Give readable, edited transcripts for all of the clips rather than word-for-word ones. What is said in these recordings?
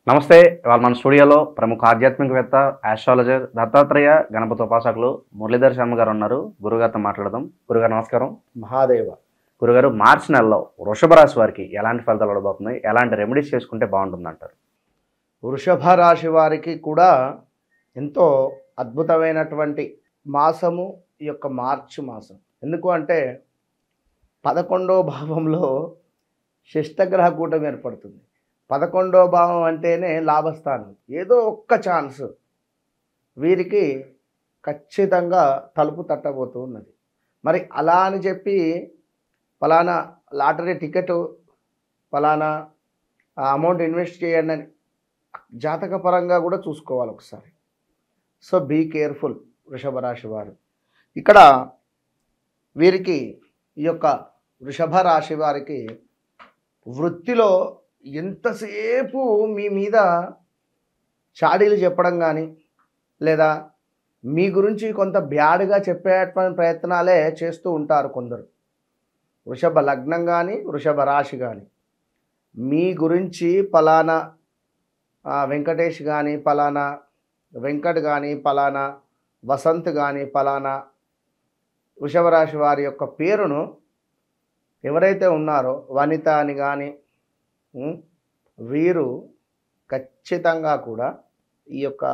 నమస్తే. ఇవాళ మన స్టూడియోలో ప్రముఖ ఆధ్యాత్మికవేత్త, ఆస్ట్రాలజర్, దత్తాత్రేయ గణపతి ఉపాసకులు మురళీధర్ శర్మ గారు ఉన్నారు. గురుగారితో మాట్లాడదాం. గురుగారు నమస్కారం. మహాదేవ. గురుగారు, మార్చి నెలలో వృషభ రాశి వారికి ఎలాంటి ఫలితాలు ఉండబోతున్నాయి, ఎలాంటి రెమెడీస్ చేసుకుంటే బాగుంటుంది అంటారు? వృషభ రాశి వారికి కూడా ఎంతో అద్భుతమైనటువంటి మాసము ఈ యొక్క మార్చి మాసం. ఎందుకు అంటే 11వ భావంలో షష్టగ్రహ కూటమి ఏర్పడుతుంది. 11వ భావం అంటేనే లాభస్థానం. ఏదో ఒక్క ఛాన్స్ వీరికి ఖచ్చితంగా తలుపు తట్టబోతూ ఉన్నది. మరి అలా అని చెప్పి ఫలానా లాటరీ టికెట్, ఫలానా అమౌంట్ ఇన్వెస్ట్ చేయండి అని జాతకపరంగా కూడా చూసుకోవాలి ఒకసారి. సో బీ కేర్ఫుల్ వృషభ రాశి వారు. ఇక్కడ వీరికి ఈ యొక్క వృషభ రాశి వారికి వృత్తిలో ఎంతసేపు మీ మీద చాడీలు చెప్పడం కానీ లేదా మీ గురించి కొంత బ్యాడ్గా చెప్పేటువంటి ప్రయత్నాలే చేస్తూ ఉంటారు కొందరు. వృషభ లగ్నం కానీ వృషభ రాశి కానీ మీ గురించి ఫలానా వెంకటేష్ కానీ, ఫలానా వెంకట్ కానీ, ఫలానా వసంత్ కానీ, ఫలానా వృషభ రాశి వారి యొక్క పేరును ఎవరైతే ఉన్నారో వనిత అని కానీ వీరు ఖచ్చితంగా కూడా ఈ యొక్క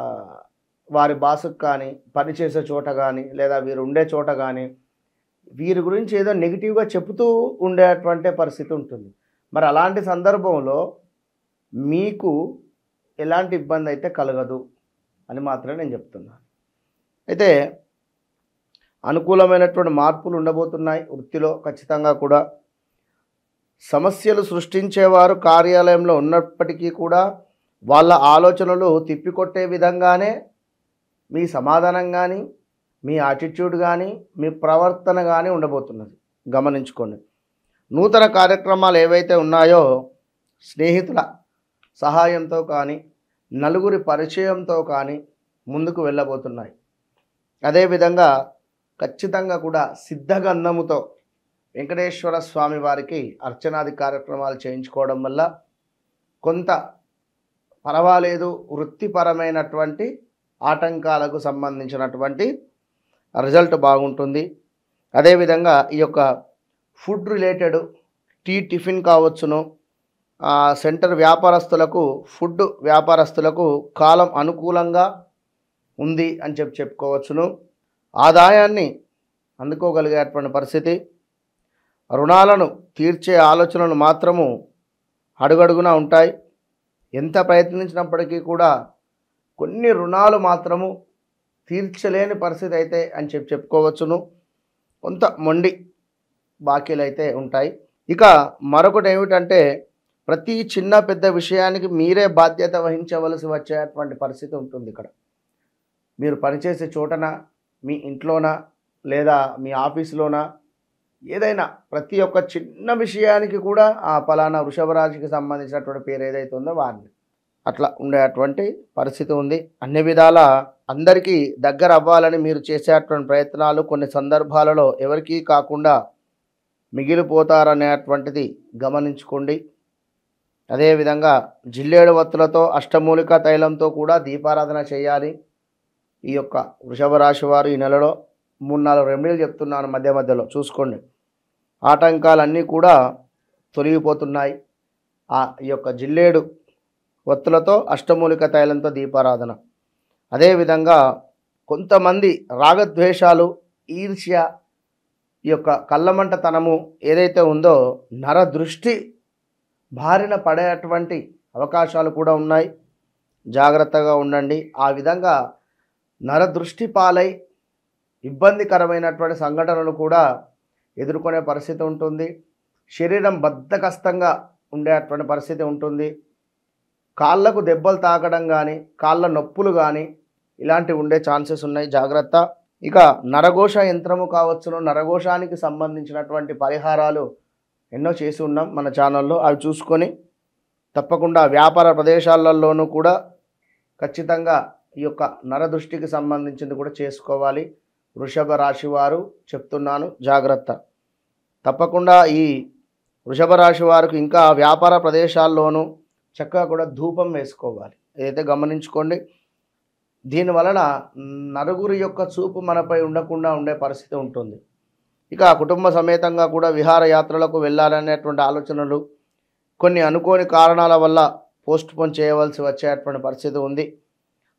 వారి బాసుకు కానీ, పనిచేసే చోట కానీ, లేదా వీరు ఉండే చోట కానీ వీరి గురించి ఏదో నెగిటివ్గా చెబుతూ ఉండేటువంటి పరిస్థితి ఉంటుంది. మరి అలాంటి సందర్భంలో మీకు ఎలాంటి ఇబ్బంది అయితే కలగదు అని మాత్రమే నేను చెప్తున్నాను. అయితే అనుకూలమైనటువంటి మార్పులు ఉండబోతున్నాయి వృత్తిలో. ఖచ్చితంగా కూడా సమస్యలు సృష్టించేవారు కార్యాలయంలో ఉన్నప్పటికీ కూడా వాళ్ళ ఆలోచనలు తిప్పికొట్టే విధంగానే మీ సమాధానం కానీ, మీ యాటిట్యూడ్ కానీ, మీ ప్రవర్తన కానీ ఉండబోతున్నది. గమనించుకోండి. నూతన కార్యక్రమాలు ఏవైతే ఉన్నాయో స్నేహితుల సహాయంతో కానీ, నలుగురి పరిచయంతో కానీ ముందుకు వెళ్ళబోతున్నాయి. అదేవిధంగా ఖచ్చితంగా కూడా సిద్ధగంధముతో వెంకటేశ్వర స్వామి వారికి అర్చనాది కార్యక్రమాలు చేయించుకోవడం వల్ల కొంత పర్వాలేదు, వృత్తిపరమైనటువంటి ఆటంకాలకు సంబంధించినటువంటి రిజల్ట్ బాగుంటుంది. అదేవిధంగా ఈ యొక్క ఫుడ్ రిలేటెడ్ టిఫిన్ కావచ్చును, సెంటర్ వ్యాపారస్తులకు, ఫుడ్ వ్యాపారస్తులకు కాలం అనుకూలంగా ఉంది అని చెప్పుకోవచ్చును. ఆదాయాన్ని అందుకోగలిగేటువంటి పరిస్థితి. రుణాలను తీర్చే ఆలోచనలు మాత్రము అడుగడుగునా ఉంటాయి. ఎంత ప్రయత్నించినప్పటికీ కూడా కొన్ని రుణాలు మాత్రము తీర్చలేని పరిస్థితి అయితే అని చెప్పుకోవచ్చును. కొంత మొండి బాకీలు అయితే ఉంటాయి. ఇక మరొకటి ఏమిటంటే ప్రతి చిన్న పెద్ద విషయానికి మీరే బాధ్యత వహించవలసి వచ్చేటువంటి పరిస్థితి ఉంటుంది. ఇక్కడ మీరు పనిచేసే చోటన, మీ ఇంట్లోనా, లేదా మీ ఆఫీసులోనా, ఏదైనా ప్రతి ఒక్క చిన్న విషయానికి కూడా ఆ ఫలానా వృషభ రాశికి సంబంధించినటువంటి పేరు ఏదైతే ఉందో వారిని అట్లా ఉండేటువంటి పరిస్థితి ఉంది. అన్ని విధాల అందరికీ దగ్గర అవ్వాలని మీరు చేసేటువంటి ప్రయత్నాలు కొన్ని సందర్భాలలో ఎవరికీ కాకుండా మిగిలిపోతారనేటువంటిది గమనించుకోండి. అదేవిధంగా జిల్లేడు వత్తులతో, అష్టమూలిక తైలంతో కూడా దీపారాధన చేయాలి. ఈ యొక్క వృషభ రాశి వారు ఈ నెలలో 3-4 రెమెడీలు చెప్తున్నాను, మధ్య మధ్యలో చూసుకోండి. ఆటంకాలన్నీ కూడా తొలగిపోతున్నాయి. ఈ యొక్క జిల్లేడు వత్తులతో, అష్టమూలిక తైలంతో దీపారాధన. అదేవిధంగా కొంతమంది రాగద్వేషాలు, ఈర్ష్య, ఈ యొక్క కళ్ళమంటతనము ఏదైతే ఉందో నరదృష్టి బారిన పడేటువంటి అవకాశాలు కూడా ఉన్నాయి. జాగ్రత్తగా ఉండండి. ఆ విధంగా నరదృష్టి పాలై ఇబ్బందికరమైనటువంటి సంఘటనలు కూడా ఎదుర్కొనే పరిస్థితి ఉంటుంది. శరీరం బద్ధకస్తంగా ఉండేటువంటి పరిస్థితి ఉంటుంది. కాళ్ళకు దెబ్బలు తాకడం కానీ, కాళ్ళ నొప్పులు కానీ ఇలాంటివి ఉండే ఛాన్సెస్ ఉన్నాయి. జాగ్రత్త. ఇక నరఘోష యంత్రము కావచ్చును, నరఘోషానికి సంబంధించినటువంటి పరిహారాలు ఎన్నో చేసి ఉన్నాం మన ఛానల్లో. అవి చూసుకొని తప్పకుండా వ్యాపార ప్రదేశాలలోనూ కూడా ఖచ్చితంగా ఈ యొక్క నరదృష్టికి సంబంధించింది కూడా చేసుకోవాలి. వృషభ రాశి వారు చెప్తున్నాను, జాగ్రత్త. తప్పకుండా ఈ వృషభ రాశి వారికి ఇంకా వ్యాపార ప్రదేశాల్లోనూ చక్కగా కూడా ధూపం వేసుకోవాలి. ఏదైతే గమనించుకోండి. దీనివలన నలుగురి యొక్క చూపు మనపై ఉండకుండా ఉండే పరిస్థితి ఉంటుంది. ఇక కుటుంబ సమేతంగా కూడా విహారయాత్రలకు వెళ్ళాలనేటువంటి ఆలోచనలు కొన్ని అనుకోని కారణాల వల్ల పోస్ట్పోన్ చేయవలసి వచ్చేటువంటి పరిస్థితి ఉంది.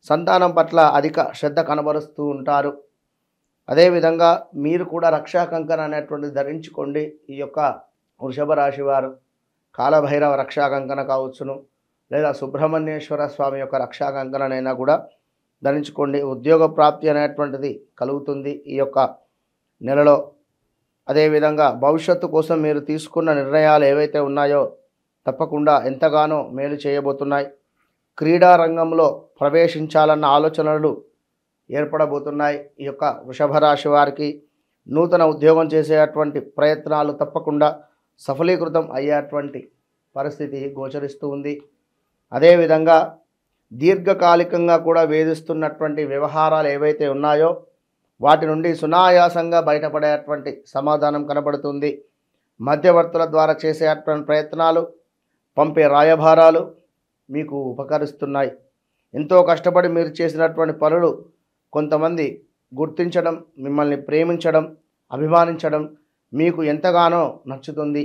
సంతానం పట్ల అధిక శ్రద్ధ కనబరుస్తూ ఉంటారు. అదేవిధంగా మీరు కూడా రక్షా కంకణ అనేటువంటిది ధరించుకోండి. ఈ యొక్క వృషభ రాశి వారు కాలభైరవ రక్షా కంకణ కావచ్చును, లేదా సుబ్రహ్మణ్యేశ్వర స్వామి యొక్క రక్షా కంకణనైనా కూడా ధరించుకోండి. ఉద్యోగ ప్రాప్తి అనేటువంటిది కలుగుతుంది ఈ యొక్క నెలలో. అదేవిధంగా భవిష్యత్తు కోసం మీరు తీసుకున్న నిర్ణయాలు ఏవైతే ఉన్నాయో తప్పకుండా ఎంతగానో మేలు చేయబోతున్నాయి. క్రీడా రంగంలో ప్రవేశించాలన్న ఆలోచనలు ఏర్పడబోతున్నాయి. ఈ యొక్క వృషభ రాశి వారికి నూతన ఉద్యోగం చేసేటువంటి ప్రయత్నాలు తప్పకుండా సఫలీకృతం అయ్యేటువంటి పరిస్థితి గోచరిస్తూ ఉంది. అదేవిధంగా దీర్ఘకాలికంగా కూడా వేధిస్తున్నటువంటి వ్యవహారాలు ఏవైతే ఉన్నాయో వాటి నుండి సునాయాసంగా బయటపడేటువంటి సమాధానం కనబడుతుంది. మధ్యవర్తుల ద్వారా చేసేటువంటి ప్రయత్నాలు, పంపే రాయభారాలు మీకు ఉపకరిస్తున్నాయి. ఎంతో కష్టపడి మీరు చేసినటువంటి పనులు కొంతమంది గుర్తించడం, మిమ్మల్ని ప్రేమించడం, అభిమానించడం మీకు ఎంతగానో నచ్చుతుంది.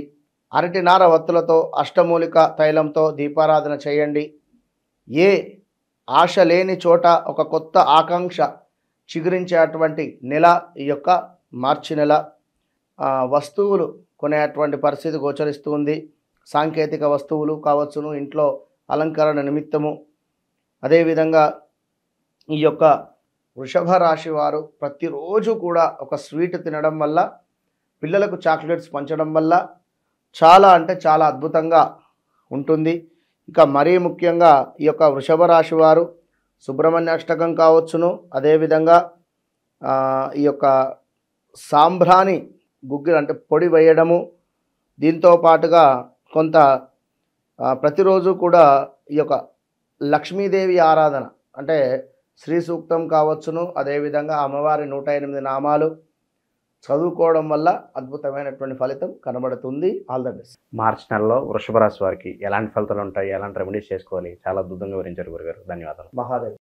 అరటి నార వత్తులతో అష్టమూలిక తైలంతో దీపారాధన చేయండి. ఏ ఆశ లేని చోట ఒక కొత్త ఆకాంక్ష చిగురించేటువంటి నెల ఈ యొక్క మార్చి నెల. వస్తువులు కొనేటువంటి పరిస్థితి గోచరిస్తుంది. సాంకేతిక వస్తువులు కావచ్చును, ఇంట్లో అలంకరణ నిమిత్తము. అదేవిధంగా ఈ యొక్క వృషభ రాశి వారు ప్రతిరోజు కూడా ఒక స్వీట్ తినడం వల్ల, పిల్లలకు చాక్లెట్స్ పంచడం వల్ల చాలా అంటే చాలా అద్భుతంగా ఉంటుంది. ఇక మరీ ముఖ్యంగా ఈ యొక్క వృషభ రాశి వారు సుబ్రహ్మణ్య అష్టకం కావచ్చును, అదేవిధంగా ఈ యొక్క సాంబ్రాణి గుగ్గిలు అంటే పొడి వేయడము, దీంతో పాటుగా కొంత ప్రతిరోజు కూడా ఈ యొక్క లక్ష్మీదేవి ఆరాధన అంటే శ్రీ సూక్తం కావచ్చును, అదేవిధంగా అమ్మవారి 108 నామాలు చదువుకోవడం వల్ల అద్భుతమైనటువంటి ఫలితం కనబడుతుంది. All the best. మార్చి నెలలో వృషభ రాశి వారికి ఎలాంటి ఫలితాలు ఉంటాయి, ఎలాంటి రెమెడీస్ చేసుకోవాలి, చాలా అద్భుతంగా వివరించారు గురుగారు. ధన్యవాదాలు. మహాదేవ్.